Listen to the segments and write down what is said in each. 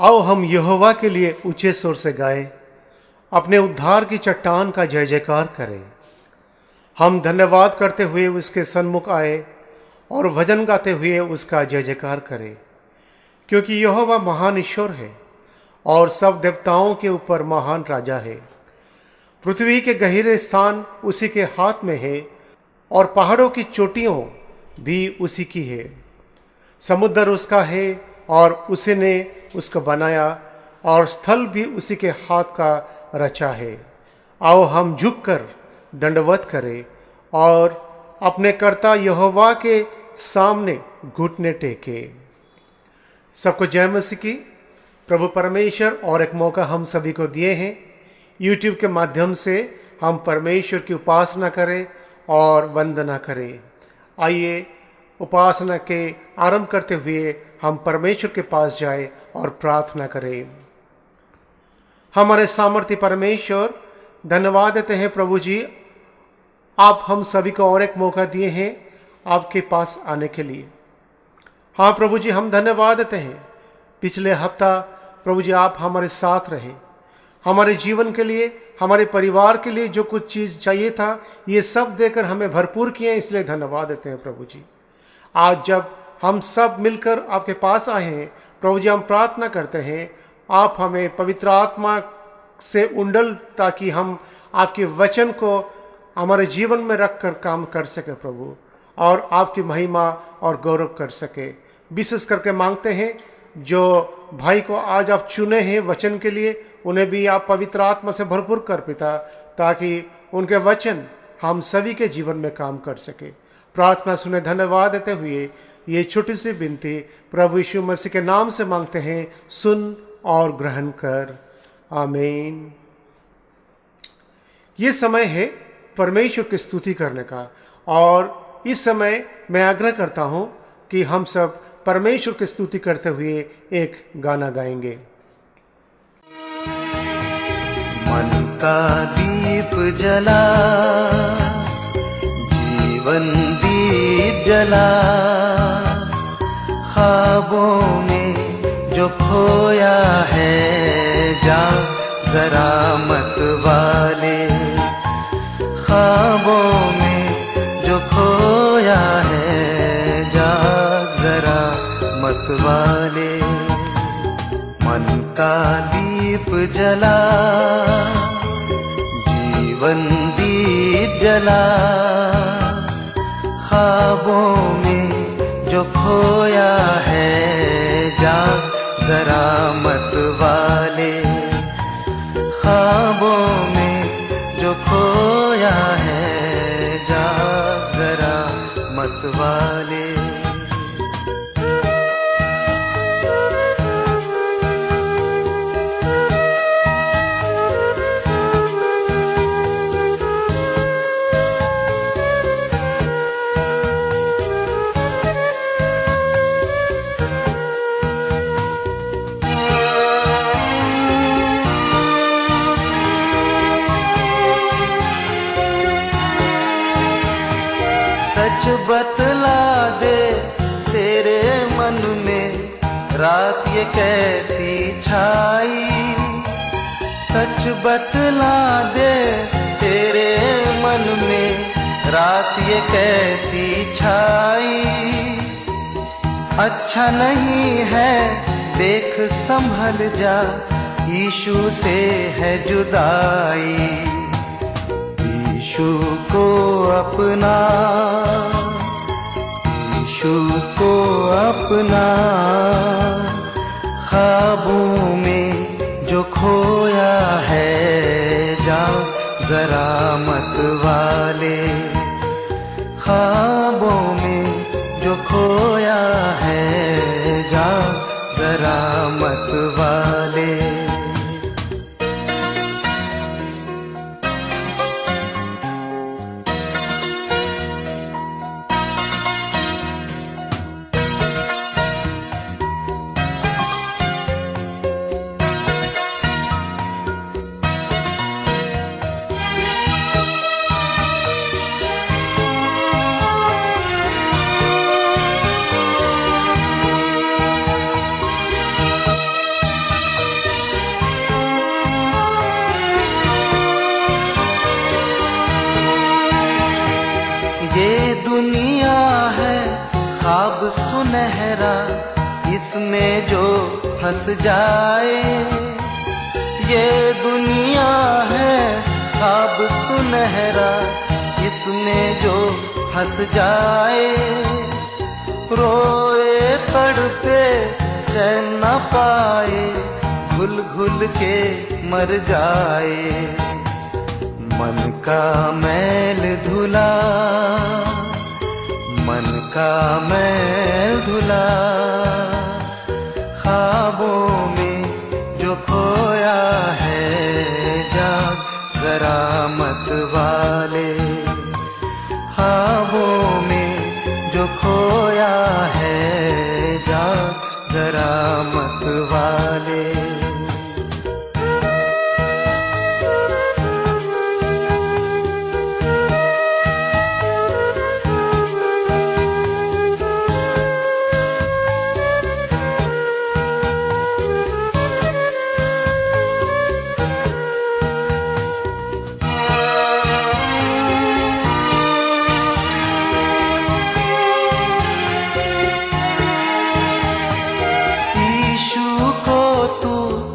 आओ हम यहोवा के लिए ऊंचे सुर से गाएं, अपने उद्धार की चट्टान का जय जयकार करें। हम धन्यवाद करते हुए उसके सन्मुख आए और भजन गाते हुए उसका जय जयकार करें, क्योंकि यहोवा महान ईश्वर है और सब देवताओं के ऊपर महान राजा है। पृथ्वी के गहरे स्थान उसी के हाथ में है और पहाड़ों की चोटियों भी उसी की है। समुद्र उसका है और उसी ने उसको बनाया और स्थल भी उसी के हाथ का रचा है। आओ हम झुककर दंडवत करें और अपने कर्ता यहोवा के सामने घुटने टेके। सबको जय मसीह की। प्रभु परमेश्वर और एक मौका हम सभी को दिए हैं, यूट्यूब के माध्यम से हम परमेश्वर की उपासना करें और वंदना करें। आइए उपासना के आरंभ करते हुए हम परमेश्वर के पास जाएं और प्रार्थना करें। हमारे सामर्थ्य परमेश्वर, धन्यवाद देते हैं प्रभु जी, आप हम सभी को और एक मौका दिए हैं आपके पास आने के लिए। हाँ प्रभु जी, हम धन्यवाद देते हैं। पिछले हफ्ता प्रभु जी आप हमारे साथ रहे, हमारे जीवन के लिए, हमारे परिवार के लिए जो कुछ चीज़ चाहिए था ये सब देकर हमें भरपूर किए, इसलिए धन्यवाद देते हैं प्रभु जी। आज जब हम सब मिलकर आपके पास आए हैं प्रभु जी, हम प्रार्थना करते हैं आप हमें पवित्र आत्मा से उंडल, ताकि हम आपके वचन को हमारे जीवन में रख कर काम कर सके प्रभु, और आपकी महिमा और गौरव कर सके। विशेष करके मांगते हैं जो भाई को आज आप चुने हैं वचन के लिए, उन्हें भी आप पवित्र आत्मा से भरपूर कर पिता, ताकि उनके वचन हम सभी के जीवन में काम कर सके। प्रार्थना सुने धन्यवाद देते हुए ये छोटी सी विनती प्रभु यीशु मसीह के नाम से मांगते हैं, सुन और ग्रहण कर। आमीन। ये समय है परमेश्वर की स्तुति करने का, और इस समय मैं आग्रह करता हूं कि हम सब परमेश्वर की स्तुति करते हुए एक गाना गाएंगे। मन का दीप जला, जीवन दीप जला, ख्वाबों में जो खोया है जा जरा मत वाले, ख्वाबों में जो खोया है जा जरा मत वाले। मन का दीप जला, जीवन दीप जला, ख्वाबों में जो खोया है जा जरा मत वाले, ख्वाबों में जो खोया है जा जरा मत वाले। सच बतला दे तेरे मन में रात ये कैसी छाई, सच बतला दे तेरे मन में रात ये कैसी छाई। अच्छा नहीं है देख संभल जा, यीशु से है जुदाई, यीशु को अपना, यीशु को अपना, ख्वाबों में जो खोया है जा जरा मत वाले, ख्वाबों में जो खोया है जा जरा मत वाले। सुनहरा इसमें जो फंस जाए, ये दुनिया है ख्वाब सुनहरा इसमें जो फंस जाए, रोए तड़पे चैन न पाए, घुल घुल के मर जाए। मन का मैल धुला, मन का मैल धुला, ख्वाबों में जो खोया है, जाग जरा मत वाले। ख्वाबों में जो खोया है, जाग जरा मत वाले।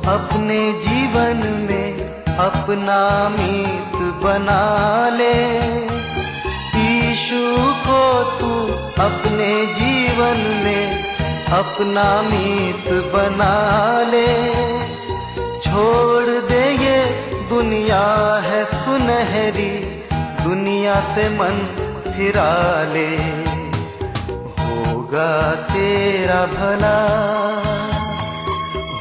अपने जीवन में अपना मीत बना ले, यीशु को तू अपने जीवन में अपना मीत बना ले। छोड़ दे ये दुनिया है सुनहरी, दुनिया से मन फिरा ले। होगा तेरा भला,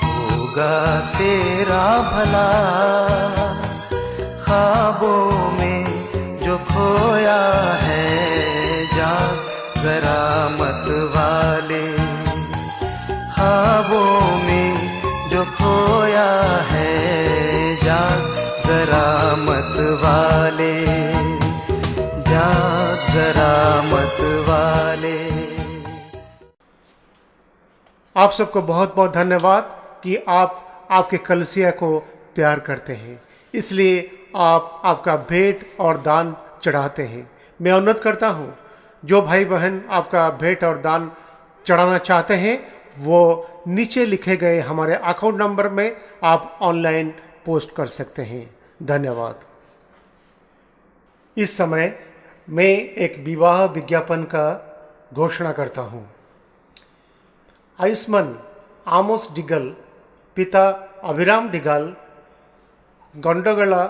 होगा तेरा भला, ख्वाबों में जो खोया है, जाग जरा मत वाले। ख्वाबों में जो खोया है, जाग जरा मत वाले, जाग जरा मत वाले। आप सबको बहुत बहुत धन्यवाद कि आप आपके कलीसिया को प्यार करते हैं, इसलिए आप आपका भेंट और दान चढ़ाते हैं। मैं उन्नत करता हूँ, जो भाई बहन आपका भेंट और दान चढ़ाना चाहते हैं वो नीचे लिखे गए हमारे अकाउंट नंबर में आप ऑनलाइन पोस्ट कर सकते हैं। धन्यवाद। इस समय मैं एक विवाह विज्ञापन का घोषणा करता हूँ। आयुष्मान आमोस डिगल पिता अभिराम डिगाल गंडगला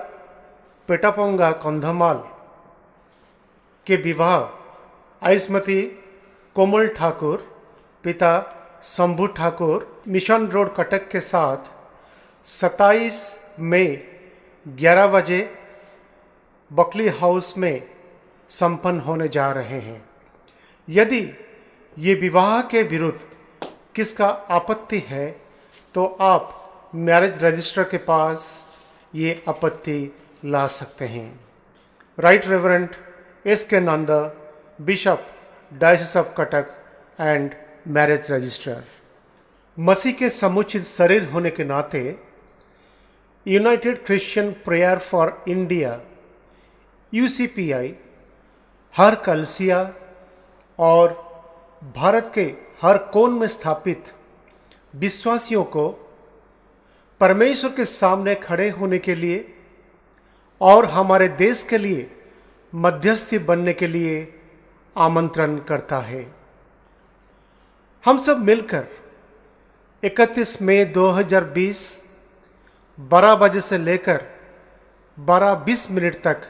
पेटापोंगा कंधमाल के विवाह आयुष्मती कोमल ठाकुर पिता शंभू ठाकुर मिशन रोड कटक के साथ 27 मई 11 बजे बकली हाउस में संपन्न होने जा रहे हैं। यदि ये विवाह के विरुद्ध किसका आपत्ति है तो आप मैरिज रजिस्टर के पास ये आपत्ति ला सकते हैं। Right reverend S K. Nanda, bishop diocese of Cuttack and marriage registrar. मसीह के समुचित शरीर होने के नाते United Christian prayer for India UCPI हर कलीसिया और भारत के हर कोन में स्थापित विश्वासियों को परमेश्वर के सामने खड़े होने के लिए और हमारे देश के लिए मध्यस्थी बनने के लिए आमंत्रण करता है। हम सब मिलकर 31 मई 2020 12 बजे से लेकर 12:20 मिनट तक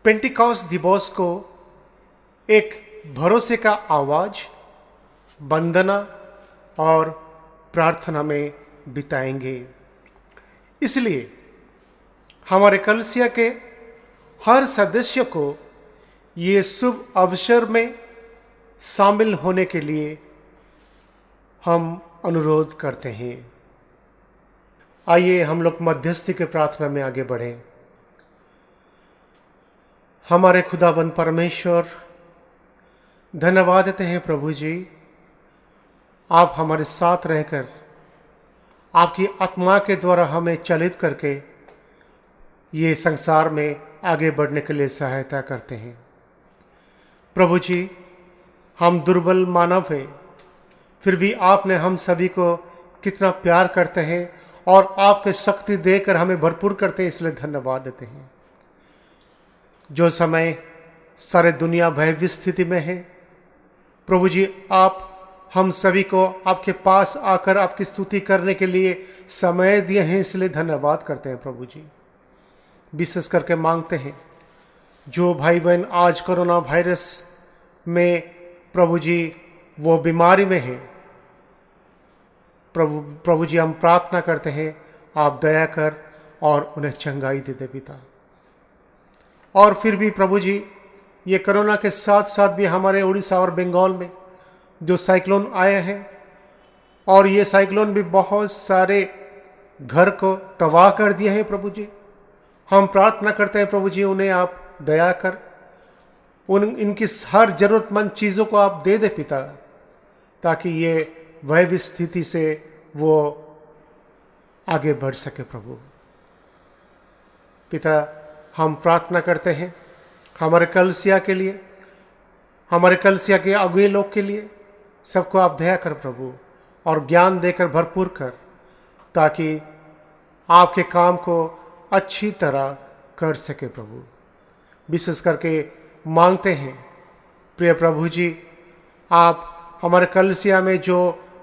पेंटिकॉस्ट दिवस को एक भरोसे का आवाज, वंदना और प्रार्थना में बिताएंगे। इसलिए हमारे कलीसिया के हर सदस्य को ये शुभ अवसर में शामिल होने के लिए हम अनुरोध करते हैं। आइए हम लोग मध्यस्थी के प्रार्थना में आगे बढ़ें। हमारे खुदाबंद परमेश्वर, धन्यवाद देते हैं प्रभु जी, आप हमारे साथ रहकर आपकी आत्मा के द्वारा हमें चलित करके ये संसार में आगे बढ़ने के लिए सहायता करते हैं। प्रभु जी, हम दुर्बल मानव हैं, फिर भी आपने हम सभी को कितना प्यार करते हैं और आपके शक्ति देकर हमें भरपूर करते हैं, इसलिए धन्यवाद देते हैं। जो समय सारे दुनिया भयभीत स्थिति में है, प्रभु जी आप हम सभी को आपके पास आकर आपकी स्तुति करने के लिए समय दिए हैं, इसलिए धन्यवाद करते हैं प्रभु जी। विशेष करके मांगते हैं जो भाई बहन आज कोरोना वायरस में प्रभु जी वो बीमारी में हैं, प्रभु जी हम प्रार्थना करते हैं आप दया कर और उन्हें चंगाई दे दे पिता। और फिर भी प्रभु जी ये कोरोना के साथ साथ भी हमारे उड़ीसा और बंगाल में जो साइक्लोन आए हैं, और ये साइक्लोन भी बहुत सारे घर को तबाह कर दिए हैं प्रभु जी। हम प्रार्थना करते हैं प्रभु जी उन्हें आप दया कर इनकी हर जरूरतमंद चीज़ों को आप दे दे पिता, ताकि ये वह स्थिति से वो आगे बढ़ सके प्रभु। पिता हम प्रार्थना करते हैं हमारे कलीसिया के लिए, हमारे कलीसिया के अगुए लोग के लिए, सबको आप दया कर प्रभु और ज्ञान देकर भरपूर कर, ताकि आपके काम को अच्छी तरह कर सके प्रभु। विशेष करके मांगते हैं प्रिय प्रभु जी आप हमारे कलीसिया में जो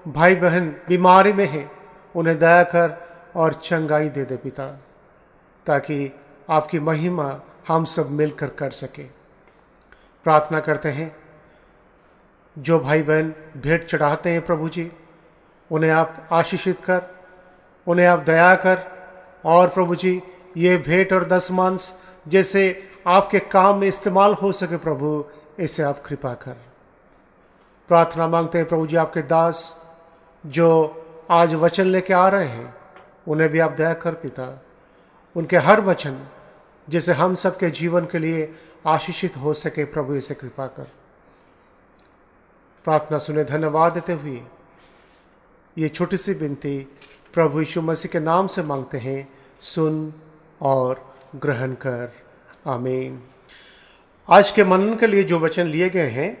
भाई बहन बीमारी में हैं उन्हें दया कर और चंगाई दे दे पिता, ताकि आपकी महिमा हम सब मिलकर कर सके। प्रार्थना करते हैं जो भाई बहन भेंट चढ़ाते हैं प्रभु जी उन्हें आप आशीषित कर, उन्हें आप दया कर, और प्रभु जी ये भेंट और दशमांश जैसे आपके काम में इस्तेमाल हो सके प्रभु, ऐसे आप कृपा कर। प्रार्थना मांगते हैं प्रभु जी आपके दास जो आज वचन लेके आ रहे हैं उन्हें भी आप दया कर पिता, उनके हर वचन जैसे हम सबके जीवन के लिए आशीषित हो सके प्रभु, ऐसे कृपा कर। प्रार्थना सुने धन्यवाद देते हुए ये छोटी सी विनती प्रभु यीशु मसीह के नाम से मांगते हैं, सुन और ग्रहण कर, आमीन। आज के मनन के लिए जो वचन लिए गए हैं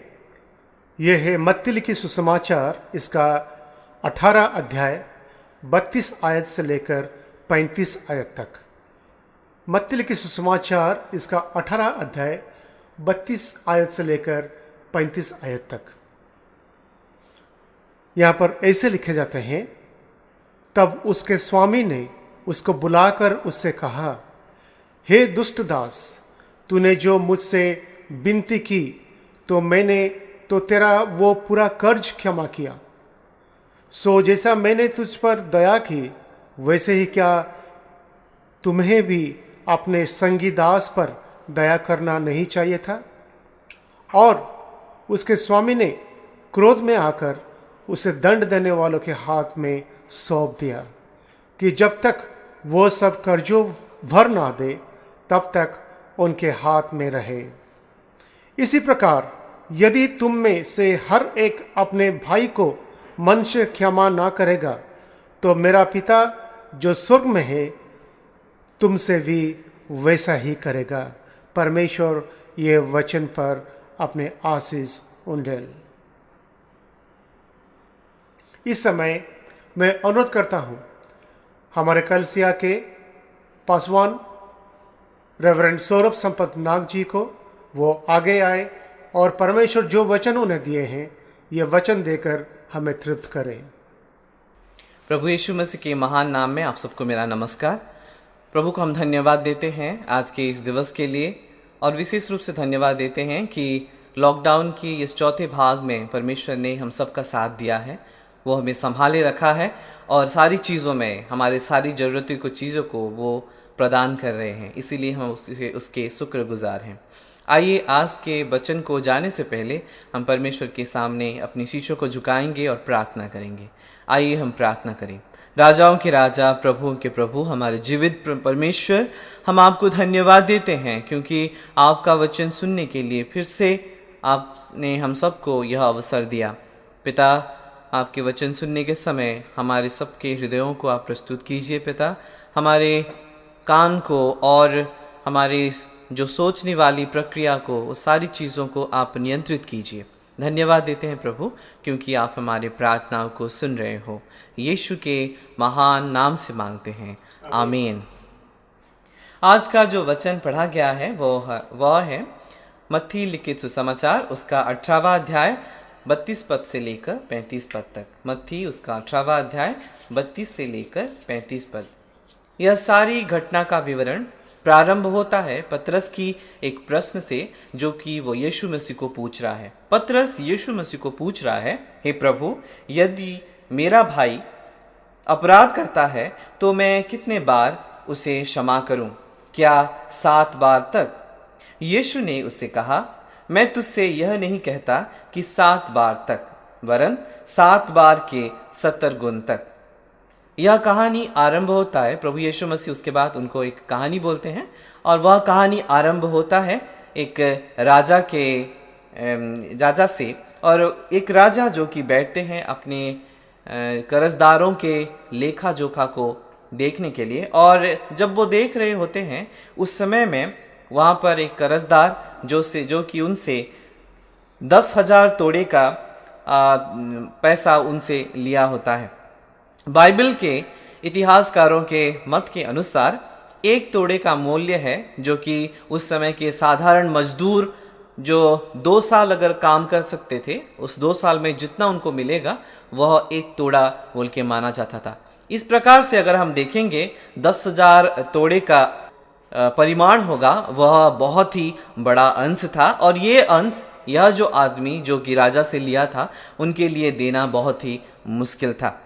ये है मत्ती लिखी सुसमाचार, इसका 18 अध्याय 32 आयत से लेकर 35 आयत तक। मत्ती लिखी सुसमाचार इसका 18 अध्याय 32 आयत से लेकर 35 आयत तक। यहाँ पर ऐसे लिखे जाते हैं, तब उसके स्वामी ने उसको बुलाकर उससे कहा, हे दुष्ट दास, तूने जो मुझसे विनती की तो मैंने तो तेरा वो पूरा कर्ज क्षमा किया। सो जैसा मैंने तुझ पर दया की वैसे ही क्या तुम्हें भी अपने संगी दास पर दया करना नहीं चाहिए था? और उसके स्वामी ने क्रोध में आकर उसे दंड देने वालों के हाथ में सौंप दिया कि जब तक वो सब कर्जों भर ना दे तब तक उनके हाथ में रहे। इसी प्रकार यदि तुम में से हर एक अपने भाई को मन से क्षमा ना करेगा तो मेरा पिता जो स्वर्ग में है तुमसे भी वैसा ही करेगा। परमेश्वर ये वचन पर अपने आशीष उंडेल। इस समय मैं अनुरोध करता हूँ हमारे कलीसिया के पासवान रेवरेंड सौरभ संपत नाग जी को, वो आगे आए और परमेश्वर जो वचन उन्हें दिए हैं ये वचन देकर हमें तृप्त करें। प्रभु यीशु मसीह के महान नाम में आप सबको मेरा नमस्कार। प्रभु को हम धन्यवाद देते हैं आज के इस दिवस के लिए, और विशेष रूप से धन्यवाद देते हैं कि लॉकडाउन की इस चौथे भाग में परमेश्वर ने हम सबका साथ दिया है, वो हमें संभाले रखा है और सारी चीज़ों में हमारे सारी ज़रूरतों को चीज़ों को वो प्रदान कर रहे हैं, इसीलिए हम उसके शुक्रगुजार हैं। आइए आज के वचन को जाने से पहले हम परमेश्वर के सामने अपनी शीशों को झुकाएंगे और प्रार्थना करेंगे। आइए हम प्रार्थना करें। राजाओं के राजा, प्रभुओं के प्रभु, हमारे जीवित परमेश्वर, हम आपको धन्यवाद देते हैं क्योंकि आपका वचन सुनने के लिए फिर से आपने हम सबको यह अवसर दिया। पिता, आपके वचन सुनने के समय हमारे सबके हृदयों को आप प्रस्तुत कीजिए। पिता, हमारे कान को और हमारे जो सोचने वाली प्रक्रिया को, उस सारी चीज़ों को आप नियंत्रित कीजिए। धन्यवाद देते हैं प्रभु, क्योंकि आप हमारे प्रार्थनाओं को सुन रहे हो। यीशु के महान नाम से मांगते हैं, आमीन। आज का जो वचन पढ़ा गया है वह है मत्ती लिखित सुसमाचार, उसका 18वां अध्याय 32 पद से लेकर 35 पद तक। मत्ती उसका 18वां अध्याय 32 से लेकर 35 पद। यह सारी घटना का विवरण प्रारंभ होता है पतरस की एक प्रश्न से, जो कि वो यीशु मसीह को पूछ रहा है। पतरस यीशु मसीह को पूछ रहा है, हे प्रभु, यदि मेरा भाई अपराध करता है तो मैं कितने बार उसे क्षमा करूं? क्या 7 बार तक? यीशु ने उससे कहा, मैं तुझसे यह नहीं कहता कि 7 बार तक, वरन 7 बार के 70 गुण तक। यह कहानी आरंभ होता है, प्रभु यीशु मसीह उसके बाद उनको एक कहानी बोलते हैं, और वह कहानी आरंभ होता है एक राजा से। और एक राजा जो कि बैठते हैं अपने कर्जदारों के लेखा जोखा को देखने के लिए, और जब वो देख रहे होते हैं उस समय में वहाँ पर एक कर्जदार जो कि उनसे 10,000 तोड़े का पैसा उनसे लिया होता है। बाइबल के इतिहासकारों के मत के अनुसार 1 तोड़े का मूल्य है, जो कि उस समय के साधारण मजदूर जो 2 साल अगर काम कर सकते थे, उस 2 साल में जितना उनको मिलेगा वह 1 तोड़ा बोल के माना जाता था। इस प्रकार से अगर हम देखेंगे 10,000 तोड़े का परिमाण होगा, वह बहुत ही बड़ा अंश था, और ये अंश यह जो आदमी जो कि राजा से लिया था उनके लिए देना बहुत ही मुश्किल था।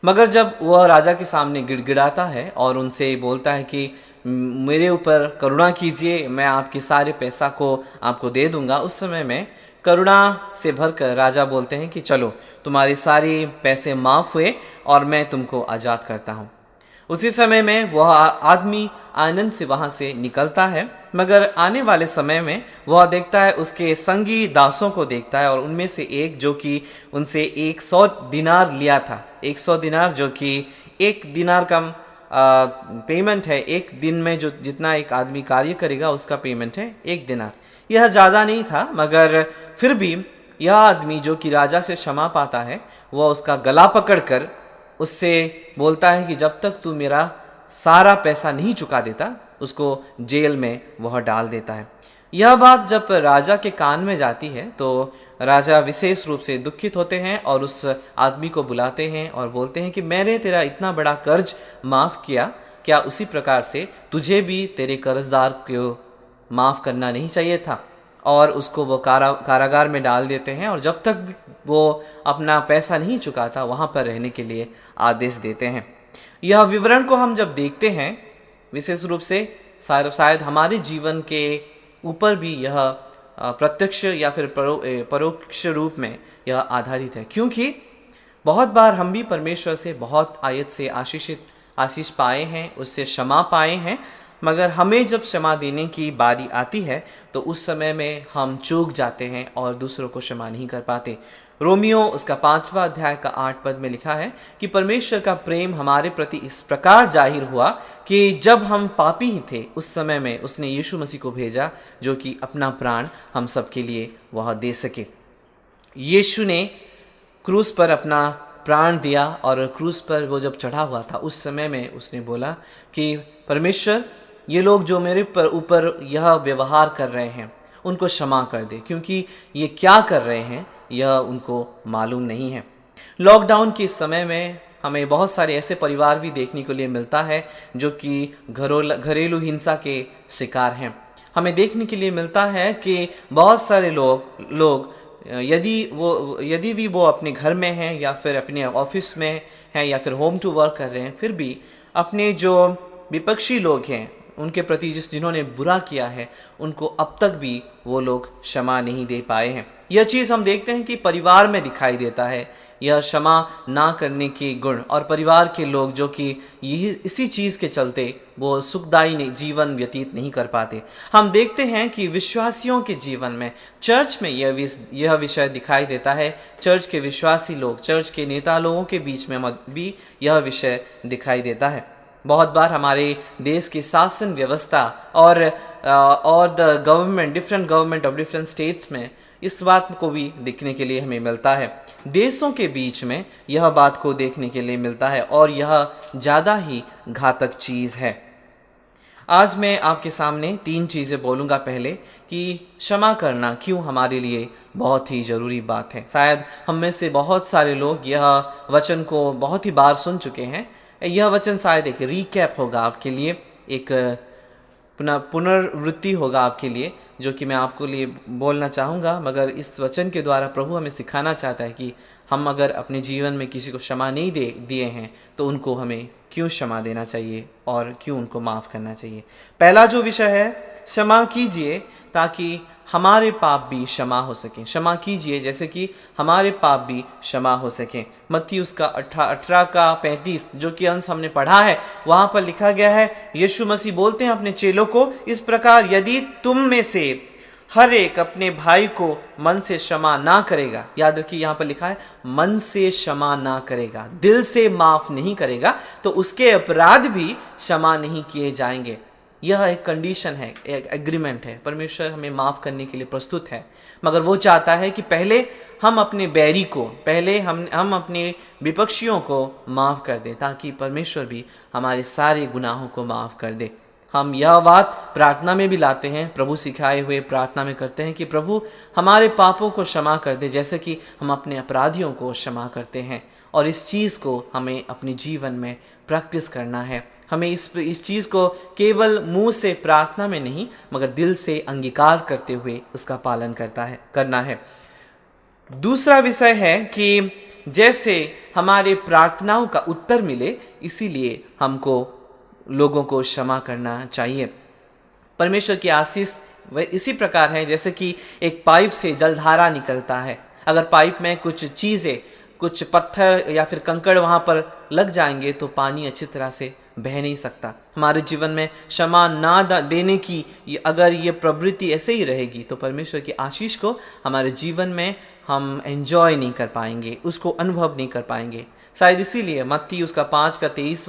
मगर जब वह राजा के सामने गिड़गिड़ाता है और उनसे बोलता है कि मेरे ऊपर करुणा कीजिए, मैं आपके सारे पैसा को आपको दे दूंगा, उस समय में करुणा से भरकर राजा बोलते हैं कि चलो, तुम्हारे सारे पैसे माफ़ हुए और मैं तुमको आज़ाद करता हूँ। उसी समय में वह आदमी आनंद से वहाँ से निकलता है, मगर आने वाले समय में वह देखता है, उसके संगी दासों को देखता है, और उनमें से एक जो कि उनसे 100 दिनार लिया था, 100 दिनार जो कि 1 दिनार का पेमेंट है, एक दिन में जो जितना एक आदमी कार्य करेगा उसका पेमेंट है 1 दिनार। यह ज़्यादा नहीं था, मगर फिर भी यह आदमी जो कि राजा से क्षमा पाता है, वह उसका गला पकड़कर उससे बोलता है कि जब तक तू मेरा सारा पैसा नहीं चुका देता, उसको जेल में वह डाल देता है। यह बात जब राजा के कान में जाती है तो राजा विशेष रूप से दुखित होते हैं और उस आदमी को बुलाते हैं और बोलते हैं कि मैंने तेरा इतना बड़ा कर्ज माफ़ किया, क्या उसी प्रकार से तुझे भी तेरे कर्जदार को माफ़ करना नहीं चाहिए था? और उसको वो कारागार में डाल देते हैं, और जब तक वो अपना पैसा नहीं चुकाता वहाँ पर रहने के लिए आदेश देते हैं। यह विवरण को हम जब देखते हैं, विशेष रूप से शायद हमारे जीवन के ऊपर भी यह प्रत्यक्ष या फिर परोक्ष रूप में यह आधारित है, क्योंकि बहुत बार हम भी परमेश्वर से बहुत आयत से आशीष पाए हैं, उससे क्षमा पाए हैं, मगर हमें जब क्षमा देने की बारी आती है तो उस समय में हम चूक जाते हैं और दूसरों को क्षमा नहीं कर पाते। रोमियो उसका 5वां अध्याय का 8 पद में लिखा है कि परमेश्वर का प्रेम हमारे प्रति इस प्रकार जाहिर हुआ कि जब हम पापी ही थे उस समय में उसने यीशु मसीह को भेजा, जो कि अपना प्राण हम सबके लिए वह दे सके। यीशु ने क्रूस पर अपना प्राण दिया, और क्रूस पर वो जब चढ़ा हुआ था उस समय में उसने बोला कि परमेश्वर, ये लोग जो मेरे ऊपर यह व्यवहार कर रहे हैं उनको क्षमा कर दे, क्योंकि ये क्या कर रहे हैं यह उनको मालूम नहीं है। लॉकडाउन के समय में हमें बहुत सारे ऐसे परिवार भी देखने को लिए मिलता है जो कि घरेलू हिंसा के शिकार हैं। हमें देखने के लिए मिलता है कि बहुत सारे लोग यदि भी वो अपने घर में हैं या फिर अपने ऑफिस में हैं या फिर होम टू वर्क कर रहे हैं, फिर भी अपने जो विपक्षी लोग हैं उनके प्रति जिन्होंने बुरा किया है उनको अब तक भी वो लोग क्षमा नहीं दे पाए हैं। यह चीज़ हम देखते हैं कि परिवार में दिखाई देता है, यह क्षमा ना करने के गुण, और परिवार के लोग जो कि इसी चीज़ के चलते वो सुखदायी जीवन व्यतीत नहीं कर पाते। हम देखते हैं कि विश्वासियों के जीवन में, चर्च में यह विषय दिखाई देता है। चर्च के विश्वासी लोग, चर्च के नेता लोगों के बीच में भी यह विषय दिखाई देता है। बहुत बार हमारे देश की शासन व्यवस्था और the government, different government of different states में इस बात को भी देखने के लिए हमें मिलता है। देशों के बीच में यह बात को देखने के लिए मिलता है और यह ज़्यादा ही घातक चीज़ है। आज मैं आपके सामने 3 चीज़ें बोलूँगा। पहले कि क्षमा करना क्यों हमारे लिए बहुत ही ज़रूरी बात है। शायद हम में से बहुत सारे लोग यह वचन को बहुत ही बार सुन चुके हैं। यह वचन शायद एक रीकैप होगा आपके लिए, एक पुनरावृत्ति होगा आपके लिए, जो कि मैं आपको लिए बोलना चाहूँगा। मगर इस वचन के द्वारा प्रभु हमें सिखाना चाहता है कि हम अगर अपने जीवन में किसी को क्षमा नहीं दिए हैं तो उनको हमें क्यों क्षमा देना चाहिए और क्यों उनको माफ़ करना चाहिए। पहला जो विषय है, क्षमा कीजिए ताकि हमारे पाप भी क्षमा हो सकें। क्षमा कीजिए जैसे कि हमारे पाप भी क्षमा हो सकें। मत्ती उसका 18:35 जो कि अंश हमने पढ़ा है, वहाँ पर लिखा गया है, यीशु मसीह बोलते हैं अपने चेलों को, इस प्रकार यदि तुम में से हर एक अपने भाई को मन से क्षमा ना करेगा, याद रखिए यहाँ पर लिखा है मन से क्षमा ना करेगा, दिल से माफ नहीं करेगा, तो उसके अपराध भी क्षमा नहीं किए जाएंगे। यह एक कंडीशन है, एक एग्रीमेंट है। परमेश्वर हमें माफ करने के लिए प्रस्तुत है, मगर वो चाहता है कि पहले हम अपने बैरी को, पहले हम अपने विपक्षियों को माफ कर दें, ताकि परमेश्वर भी हमारे सारे गुनाहों को माफ कर दे। हम यह बात प्रार्थना में भी लाते हैं, प्रभु सिखाए हुए प्रार्थना में करते हैं कि प्रभु हमारे पापों को क्षमा कर दे, जैसे कि हम अपने अपराधियों को क्षमा करते हैं। और इस चीज़ को हमें अपने जीवन में प्रैक्टिस करना है। हमें इस चीज़ को केवल मुंह से प्रार्थना में नहीं, मगर दिल से अंगीकार करते हुए उसका पालन करना है। दूसरा विषय है कि जैसे हमारे प्रार्थनाओं का उत्तर मिले, इसीलिए हमको लोगों को क्षमा करना चाहिए। परमेश्वर की आशीष वह इसी प्रकार है जैसे कि एक पाइप से जलधारा निकलता है। अगर पाइप में कुछ चीज़ें, कुछ पत्थर या फिर कंकड़ वहाँ पर लग जाएंगे तो पानी अच्छी तरह से बह नहीं सकता। हमारे जीवन में क्षमा ना देने की अगर ये प्रवृत्ति ऐसे ही रहेगी तो परमेश्वर की आशीष को हमारे जीवन में हम एंजॉय नहीं कर पाएंगे, उसको अनुभव नहीं कर पाएंगे। शायद इसीलिए मत्ती उसका 5:23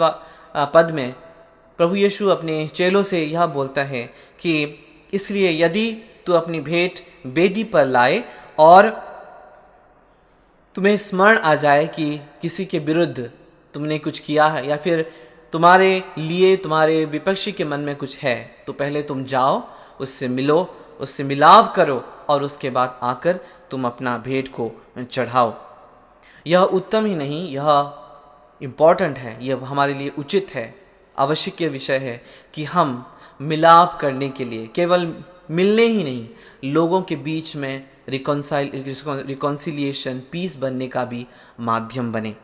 पद में प्रभु यीशु अपने चेलों से यह बोलता है कि इसलिए यदि तू अपनी भेंट वेदी पर लाए और तुम्हें स्मरण आ जाए कि किसी के विरुद्ध तुमने कुछ किया है या फिर तुम्हारे लिए तुम्हारे विपक्षी के मन में कुछ है, तो पहले तुम जाओ, उससे मिलो, उससे मिलाप करो और उसके बाद आकर तुम अपना भेंट को चढ़ाओ। यह उत्तम ही नहीं, यह इम्पॉर्टेंट है, यह हमारे लिए उचित है, आवश्यक विषय है कि हम मिलाप करने के लिए केवल मिलने ही नहीं, लोगों के बीच में रिकॉन्सिलिएशन, पीस बनने का भी माध्यम बने।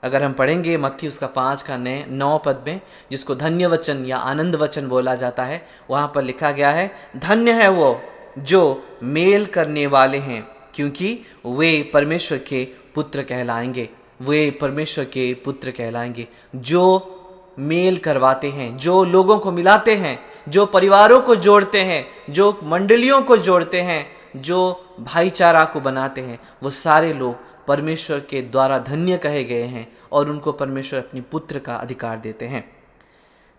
अगर हम पढ़ेंगे मत्ती उसका 5:9 पद में, जिसको धन्य वचन या आनंद वचन बोला जाता है, वहाँ पर लिखा गया है, धन्य है वो जो मेल करने वाले हैं, क्योंकि वे परमेश्वर के पुत्र कहलाएंगे। वे परमेश्वर के पुत्र कहलाएंगे। जो मेल करवाते हैं, जो लोगों को मिलाते हैं, जो परिवारों को जोड़ते हैं, जो मंडलियों को जोड़ते हैं, जो भाईचारा को बनाते हैं, वो सारे लोग परमेश्वर के द्वारा धन्य कहे गए हैं और उनको परमेश्वर अपनी पुत्र का अधिकार देते हैं।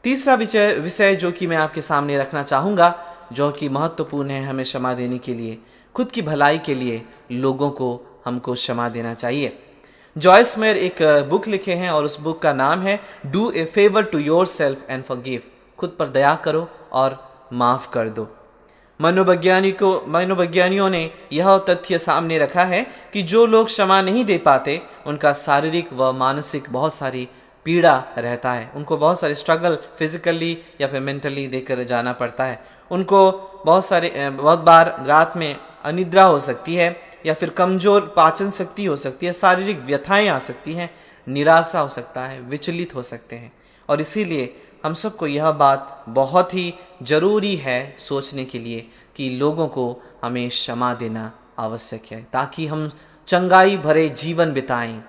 तीसरा विषय जो कि मैं आपके सामने रखना चाहूँगा, जो कि महत्वपूर्ण है हमें क्षमा देने के लिए, खुद की भलाई के लिए लोगों को हमको क्षमा देना चाहिए। जॉयस मेयर एक बुक लिखे हैं और उस बुक का नाम है do a favour to yourself and forgive. खुद पर दया करो और माफ़ कर दो। मनोवैज्ञानिकों ने यह तथ्य सामने रखा है कि जो लोग क्षमा नहीं दे पाते, उनका शारीरिक व मानसिक बहुत सारी पीड़ा रहता है। उनको बहुत सारे स्ट्रगल फिजिकली या फिर मेंटली देकर जाना पड़ता है। उनको बहुत बार रात में अनिद्रा हो सकती है या फिर कमज़ोर पाचन शक्ति हो सकती है, शारीरिक व्यथाएं आ सकती हैं, निराशा हो सकता है, विचलित हो सकते हैं। और इसीलिए हम सबको यह बात बहुत ही ज़रूरी है सोचने के लिए कि लोगों को हमें क्षमा देना आवश्यक है, ताकि हम चंगाई भरे जीवन बिताएं,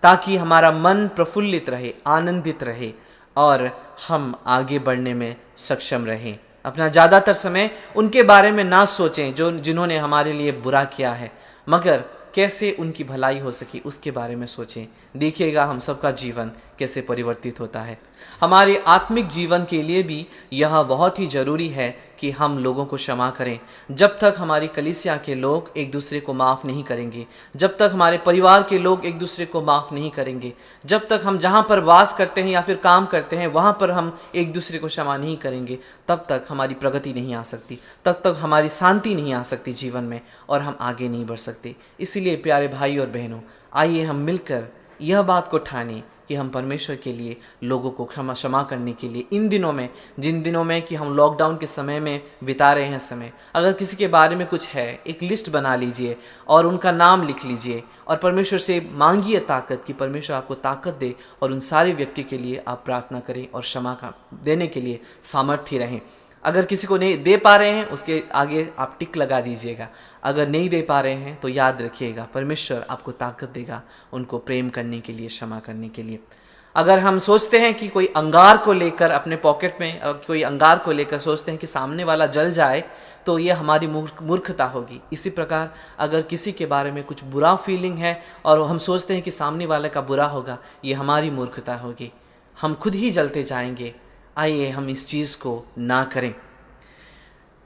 ताकि हमारा मन प्रफुल्लित रहे, आनंदित रहे और हम आगे बढ़ने में सक्षम रहें। अपना ज़्यादातर समय उनके बारे में ना सोचें जिन्होंने हमारे लिए बुरा किया है, मगर कैसे उनकी भलाई हो सके उसके बारे में सोचें। देखिएगा हम सबका जीवन कैसे परिवर्तित होता है। हमारे आत्मिक जीवन के लिए भी यह बहुत ही ज़रूरी है कि हम लोगों को क्षमा करें। जब तक हमारी कलीसिया के लोग एक दूसरे को माफ़ नहीं करेंगे, जब तक हमारे परिवार के लोग एक दूसरे को माफ़ नहीं करेंगे, जब तक हम जहाँ पर वास करते हैं या फिर काम करते हैं वहाँ पर हम एक दूसरे को क्षमा नहीं करेंगे, तब तक हमारी प्रगति नहीं आ सकती, तब तक हमारी शांति नहीं आ सकती जीवन में, और हम आगे नहीं बढ़ सकते। इसीलिए प्यारे भाई और बहनों, आइए हम मिलकर यह बात को ठानें कि हम परमेश्वर के लिए लोगों को क्षमा करने के लिए इन दिनों में, जिन दिनों में कि हम लॉकडाउन के समय में बिता रहे हैं समय, अगर किसी के बारे में कुछ है, एक लिस्ट बना लीजिए और उनका नाम लिख लीजिए और परमेश्वर से मांगिए ताकत कि परमेश्वर आपको ताकत दे, और उन सारे व्यक्ति के लिए आप प्रार्थना करें और क्षमा का देने के लिए सामर्थ्य रहें। अगर किसी को नहीं दे पा रहे हैं उसके आगे आप टिक लगा दीजिएगा। अगर नहीं दे पा रहे हैं तो याद रखिएगा परमेश्वर आपको ताकत देगा उनको प्रेम करने के लिए, क्षमा करने के लिए। अगर हम सोचते हैं कि कोई अंगार को लेकर अपने पॉकेट में, कोई अंगार को लेकर सोचते हैं कि सामने वाला जल जाए, तो ये हमारी मूर्खता होगी। इसी प्रकार अगर किसी के बारे में कुछ बुरा फीलिंग है और हम सोचते हैं कि सामने वाले का बुरा होगा, ये हमारी मूर्खता होगी, हम खुद ही जलते जाएंगे। आइए हम इस चीज़ को ना करें।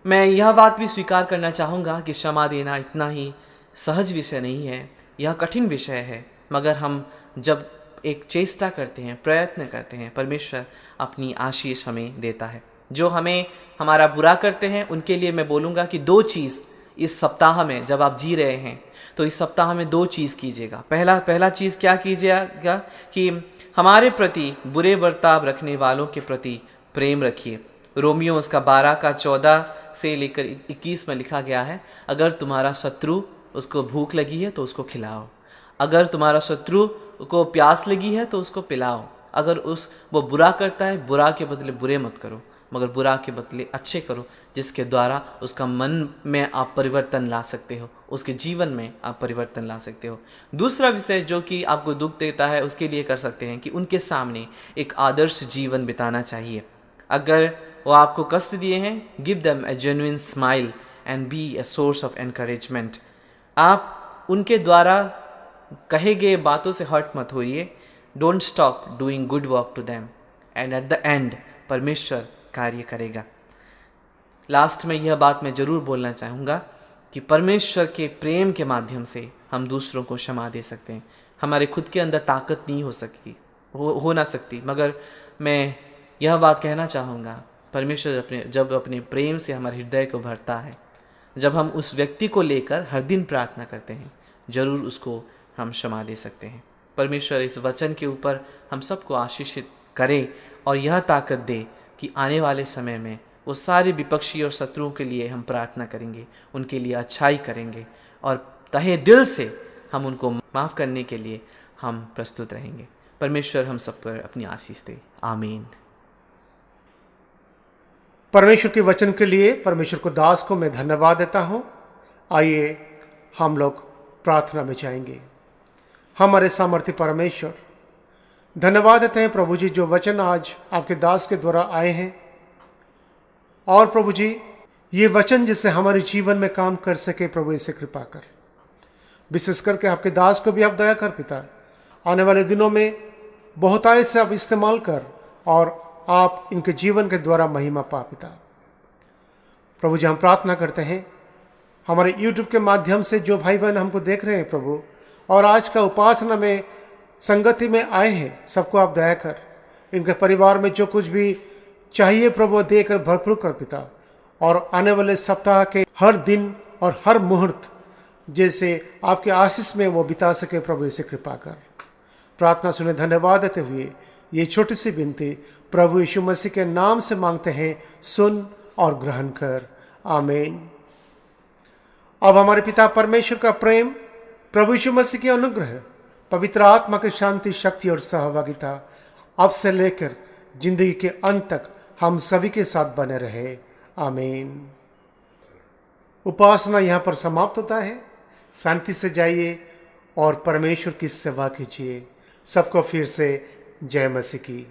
मैं यह बात भी स्वीकार करना चाहूँगा कि क्षमा देना इतना ही सहज विषय नहीं है, यह कठिन विषय है, मगर हम जब एक चेष्टा करते हैं, प्रयत्न करते हैं, परमेश्वर अपनी आशीष हमें देता है। जो हमें हमारा बुरा करते हैं उनके लिए मैं बोलूँगा कि 2 चीज़ इस सप्ताह में जब आप जी रहे हैं तो इस सप्ताह में 2 चीज़ कीजिएगा। पहला चीज़ क्या कीजिएगा कि हमारे प्रति बुरे बर्ताव रखने वालों के प्रति प्रेम रखिए। रोमियो उसका 12 का 14 से लेकर 21 में लिखा गया है, अगर तुम्हारा शत्रु उसको भूख लगी है तो उसको खिलाओ, अगर तुम्हारा शत्रु को प्यास लगी है तो उसको पिलाओ, अगर वो बुरा करता है बुरा के बदले बुरे मत करो, मगर बुरा के बदले अच्छे करो, जिसके द्वारा उसका मन में आप परिवर्तन ला सकते हो, उसके जीवन में आप परिवर्तन ला सकते हो। दूसरा विषय जो कि आपको दुख देता है उसके लिए कर सकते हैं कि उनके सामने एक आदर्श जीवन बिताना चाहिए। अगर वो आपको कष्ट दिए हैं, give them a genuine smile and be a source of encouragement. आप उनके द्वारा कहे गए बातों से हर्ट मत होइए। Don't stop doing good work to them, and at the end परमेश्वर कार्य करेगा। लास्ट में यह बात मैं ज़रूर बोलना चाहूँगा कि परमेश्वर के प्रेम के माध्यम से हम दूसरों को क्षमा दे सकते हैं। हमारे खुद के अंदर ताकत नहीं हो सकती, हो ना सकती, मगर मैं यह बात कहना चाहूँगा, परमेश्वर जब अपने प्रेम से हमारे हृदय को भरता है, जब हम उस व्यक्ति को लेकर हर दिन प्रार्थना करते हैं, ज़रूर उसको हम क्षमा दे सकते हैं। परमेश्वर इस वचन के ऊपर हम सबको आशीषित करे और यह ताकत दे कि आने वाले समय में वो सारे विपक्षी और शत्रुओं के लिए हम प्रार्थना करेंगे, उनके लिए अच्छाई करेंगे और तहे दिल से हम उनको माफ़ करने के लिए हम प्रस्तुत रहेंगे। परमेश्वर हम सब पर अपनी आशीष दे। आमीन। परमेश्वर के वचन के लिए परमेश्वर को दास को मैं धन्यवाद देता हूँ। आइए हम लोग प्रार्थना में जाएंगे। हमारे सामर्थ्य परमेश्वर, धन्यवाद देते हैं प्रभु जी जो वचन आज आपके दास के द्वारा आए हैं, और प्रभु जी ये वचन जिससे हमारे जीवन में काम कर सके, प्रभु इसे कृपा कर। विशेष करके आपके दास को भी आप दया कर पिता, आने वाले दिनों में बहुतायत से आप इस्तेमाल कर और आप इनके जीवन के द्वारा महिमा पा पिता। प्रभु जी हम प्रार्थना करते हैं हमारे YouTube के माध्यम से जो भाई बहन हमको देख रहे हैं प्रभु, और आज का उपासना में संगति में आए हैं, सबको आप दया कर। इनके परिवार में जो कुछ भी चाहिए प्रभु देकर भरपूर कर पिता, और आने वाले सप्ताह के हर दिन और हर मुहूर्त जैसे आपके आशीष में वो बिता सके, प्रभु इसे कृपा कर। प्रार्थना सुने धन्यवाद देते हुए ये छोटी सी विनती प्रभु यीशु मसीह के नाम से मांगते हैं, सुन और ग्रहण कर। आमीन। अब हमारे पिता परमेश्वर का प्रेम, प्रभु यीशु मसीह की अनुग्रह, पवित्र आत्मा की शांति, शक्ति और सहभागिता अब से लेकर जिंदगी के अंत तक हम सभी के साथ बने रहे। आमीन। उपासना यहाँ पर समाप्त होता है। शांति से जाइए और परमेश्वर की सेवा कीजिए। सबको फिर से जय मसीह की।